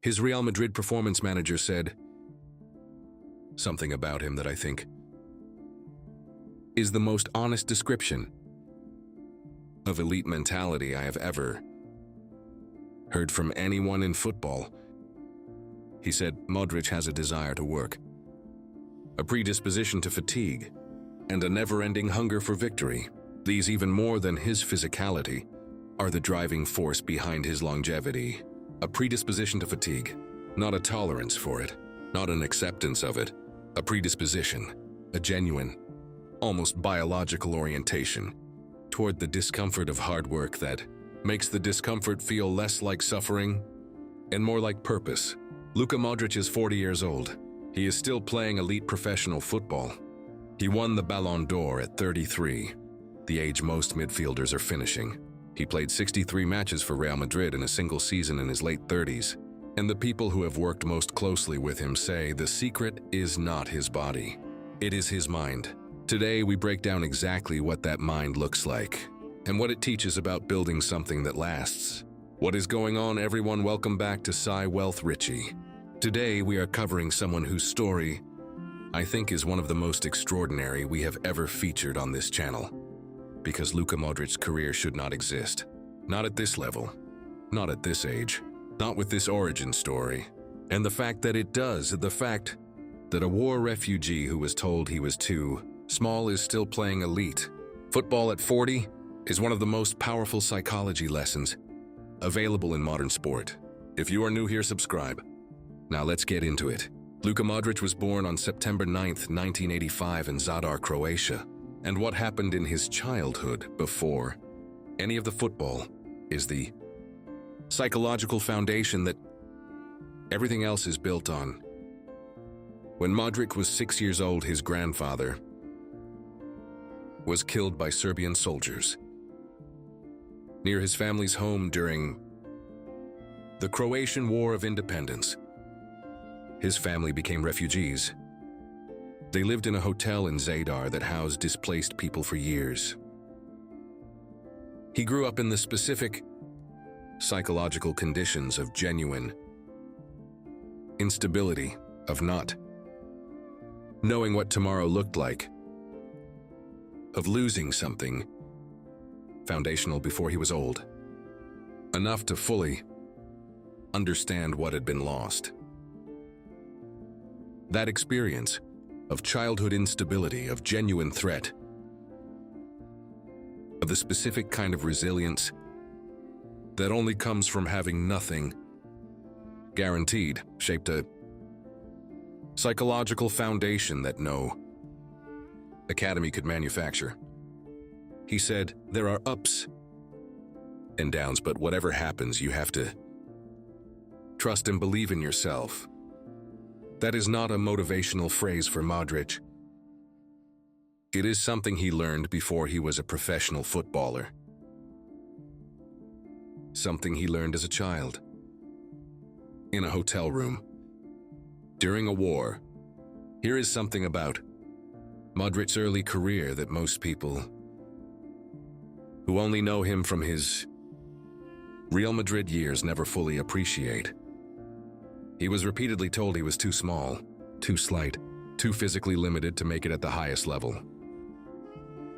His Real Madrid performance manager said something about him that I think is the most honest description of elite mentality I have ever heard from anyone in football. He said, Modrić has a desire to work, a predisposition to fatigue, and a never-ending hunger for victory. These, even more than his physicality, are the driving force behind his longevity. A predisposition to fatigue, not a tolerance for it, not an acceptance of it. A predisposition, a genuine, almost biological orientation toward the discomfort of hard work that makes the discomfort feel less like suffering and more like purpose. Luka Modric is 40 years old. He is still playing elite professional football. He won the Ballon d'Or at 33, the age most midfielders are finishing. He played 63 matches for Real Madrid in a single season in his late 30s, and the people who have worked most closely with him say the secret is not his body, it is his mind. Today we break down exactly what that mind looks like and what it teaches about building something that lasts. What is going on, everyone? Welcome back to PsyWealth, Richie. Today we are covering someone whose story I think is one of the most extraordinary we have ever featured on this channel. Because Luka Modric's career should not exist. Not at this level, not at this age, not with this origin story. And the fact that it does, the fact that a war refugee who was told he was too small is still playing elite football at 40 is one of the most powerful psychology lessons available in modern sport. If you are new here, subscribe. Now let's get into it. Luka Modric was born on September 9th, 1985 in Zadar, Croatia. And what happened in his childhood before any of the football is the psychological foundation that everything else is built on. When Modric was 6 years old, his grandfather was killed by Serbian soldiers near his family's home during the Croatian War of Independence. His family became refugees. They lived in a hotel in Zadar that housed displaced people for years. He grew up in the specific psychological conditions of genuine instability, of not knowing what tomorrow looked like, of losing something foundational before he was old, enough to fully understand what had been lost. That experience of childhood instability, of genuine threat, of the specific kind of resilience that only comes from having nothing guaranteed, shaped a psychological foundation that no academy could manufacture. He said, there are ups and downs, but whatever happens, you have to trust and believe in yourself. That is not a motivational phrase for Modric. It is something he learned before he was a professional footballer. Something he learned as a child. In a hotel room. During a war. Here is something about Modric's early career that most people who only know him from his Real Madrid years never fully appreciate. He was repeatedly told he was too small, too slight, too physically limited to make it at the highest level.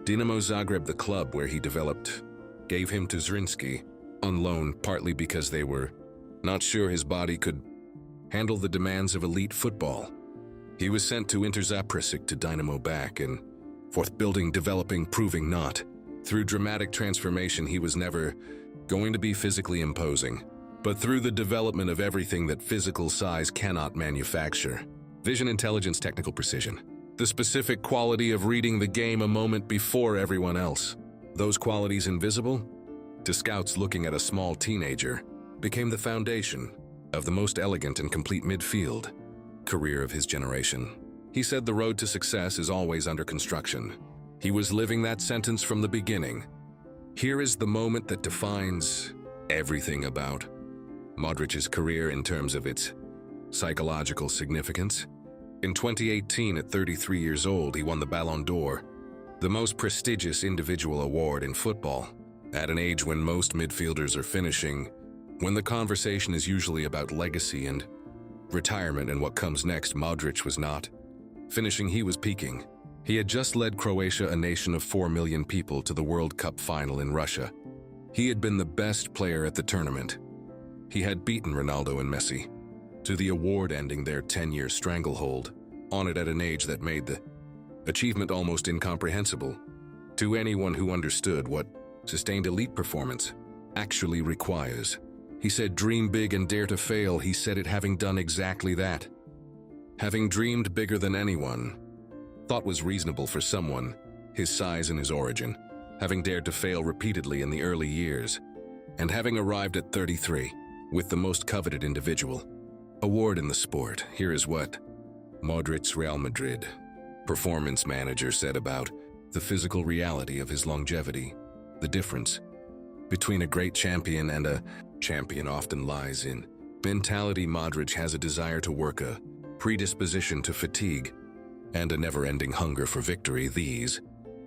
Dinamo Zagreb, the club where he developed, gave him to Zrinski on loan, partly because they were not sure his body could handle the demands of elite football. He was sent to Inter Zapresic to Dynamo back and forth, building, developing, proving not. Through dramatic transformation, he was never going to be physically imposing, but through the development of everything that physical size cannot manufacture. Vision, intelligence, technical precision. The specific quality of reading the game a moment before everyone else. Those qualities invisible to scouts looking at a small teenager became the foundation of the most elegant and complete midfield career of his generation. He said the road to success is always under construction. He was living that sentence from the beginning. Here is the moment that defines everything about Modric's career in terms of its psychological significance. In 2018, at 33 years old, he won the Ballon d'Or, the most prestigious individual award in football, at an age when most midfielders are finishing When the conversation is usually about legacy and retirement and what comes next, Modrić was not. Finishing, he was peaking. He had just led Croatia, a nation of 4 million people, to the World Cup final in Russia. He had been the best player at the tournament. He had beaten Ronaldo and Messi to the award, ending their 10-year stranglehold on it at an age that made the achievement almost incomprehensible to anyone who understood what sustained elite performance actually requires. He said, "Dream big and dare to fail." He said it having done exactly that. Having dreamed bigger than anyone thought was reasonable for someone his size and his origin, having dared to fail repeatedly in the early years, and having arrived at 33 with the most coveted individual award in the sport. Here is what Modrić, Real Madrid performance manager, said about the physical reality of his longevity. The difference between a great champion and a champion often lies in mentality. Modrić has a desire to work, a predisposition to fatigue, and a never-ending hunger for victory. These,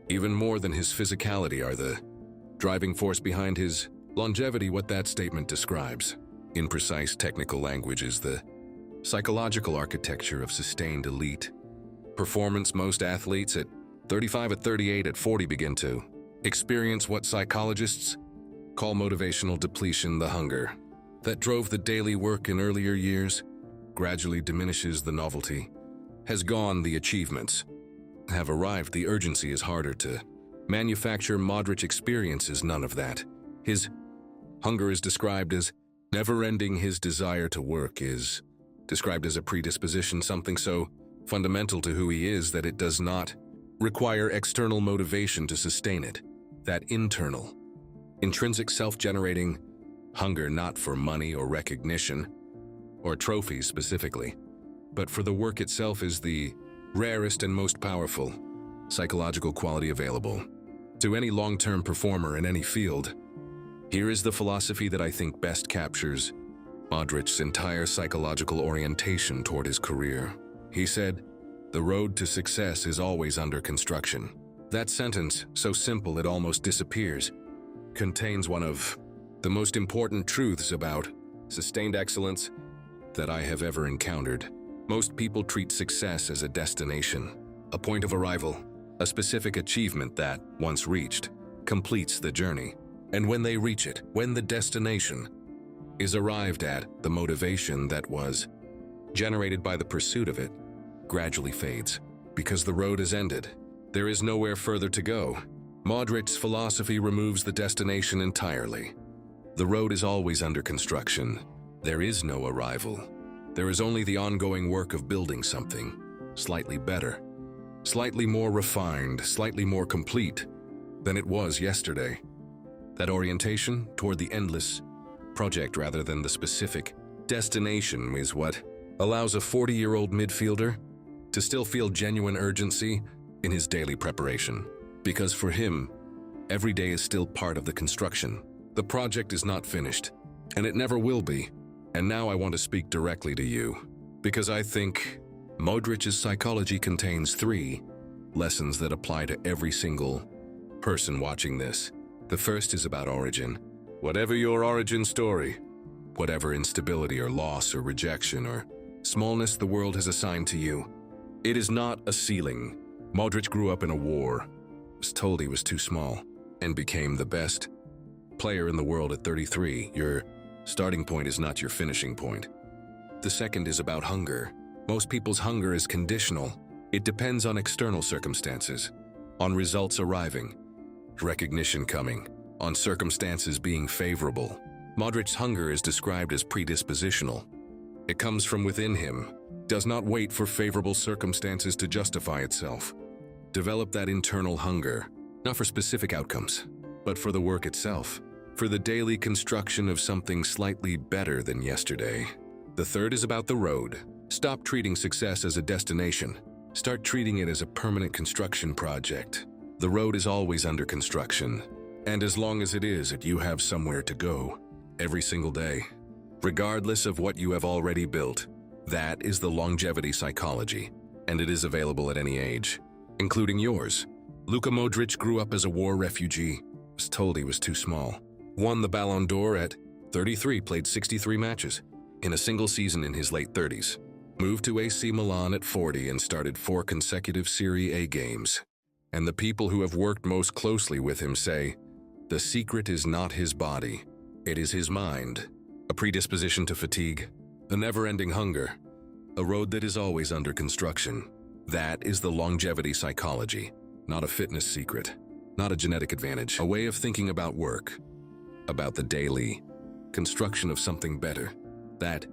even more than his physicality, are the driving force behind his longevity. What that statement describes, in precise technical language, is the psychological architecture of sustained elite performance. Most athletes at 35, at 38, at 40 begin to experience what psychologists call motivational depletion. The hunger that drove the daily work in earlier years gradually diminishes. The novelty has gone. The achievements have arrived. The urgency is harder to manufacture. Modrić experiences none of that. His hunger is described as never-ending. His desire to work is described as a predisposition, something so fundamental to who he is that it does not require external motivation to sustain it. That internal, intrinsic, self-generating hunger, not for money or recognition or trophies specifically, but for the work itself, is the rarest and most powerful psychological quality available to any long-term performer in any field. Here is the philosophy that I think best captures Modric's entire psychological orientation toward his career. He said, "The road to success is always under construction." That sentence, so simple it almost disappears, contains one of the most important truths about sustained excellence that I have ever encountered. Most people treat success as a destination, a point of arrival, a specific achievement that, once reached, completes the journey. And when they reach it, when the destination is arrived at, the motivation that was generated by the pursuit of it gradually fades, because the road is ended. There is nowhere further to go. Modric's philosophy removes the destination entirely. The road is always under construction. There is no arrival. There is only the ongoing work of building something slightly better, slightly more refined, slightly more complete than it was yesterday. That orientation toward the endless project rather than the specific destination is what allows a 40-year-old midfielder to still feel genuine urgency in his daily preparation. Because for him, every day is still part of the construction. The project is not finished, and it never will be. And now I want to speak directly to you, because I think Modric's psychology contains 3 lessons that apply to every single person watching this. The first is about origin. Whatever your origin story, whatever instability or loss or rejection or smallness the world has assigned to you, it is not a ceiling. Modrić grew up in a war, was told he was too small, and became the best player in the world at 33. Your starting point is not your finishing point. The second is about hunger. Most people's hunger is conditional. It depends on external circumstances, on results arriving, recognition coming, on circumstances being favorable. Modric's hunger is described as predispositional. It comes from within him, does not wait for favorable circumstances to justify itself. Develop that internal hunger, not for specific outcomes, but for the work itself, for the daily construction of something slightly better than yesterday. The third is about the road. Stop treating success as a destination. Start treating it as a permanent construction project. The road is always under construction, and as long as it is, you have somewhere to go every single day, regardless of what you have already built. That is the longevity psychology, and it is available at any age, including yours. Luka Modric grew up as a war refugee, was told he was too small, won the Ballon d'Or at 33, played 63 matches in a single season in his late 30s. Moved to AC Milan at 40 and started 4 consecutive Serie A games. And the people who have worked most closely with him say, the secret is not his body, it is his mind. A predisposition to fatigue, a never-ending hunger, a road that is always under construction. That is the longevity psychology, not a fitness secret, not a genetic advantage, a way of thinking about work, about the daily construction of something better, that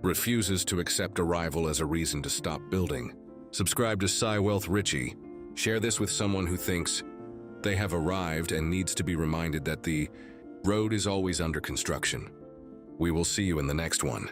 refuses to accept arrival as a reason to stop building. Subscribe to PsyWealth Richie. Share this with someone who thinks they have arrived and needs to be reminded that the road is always under construction. We will see you in the next one.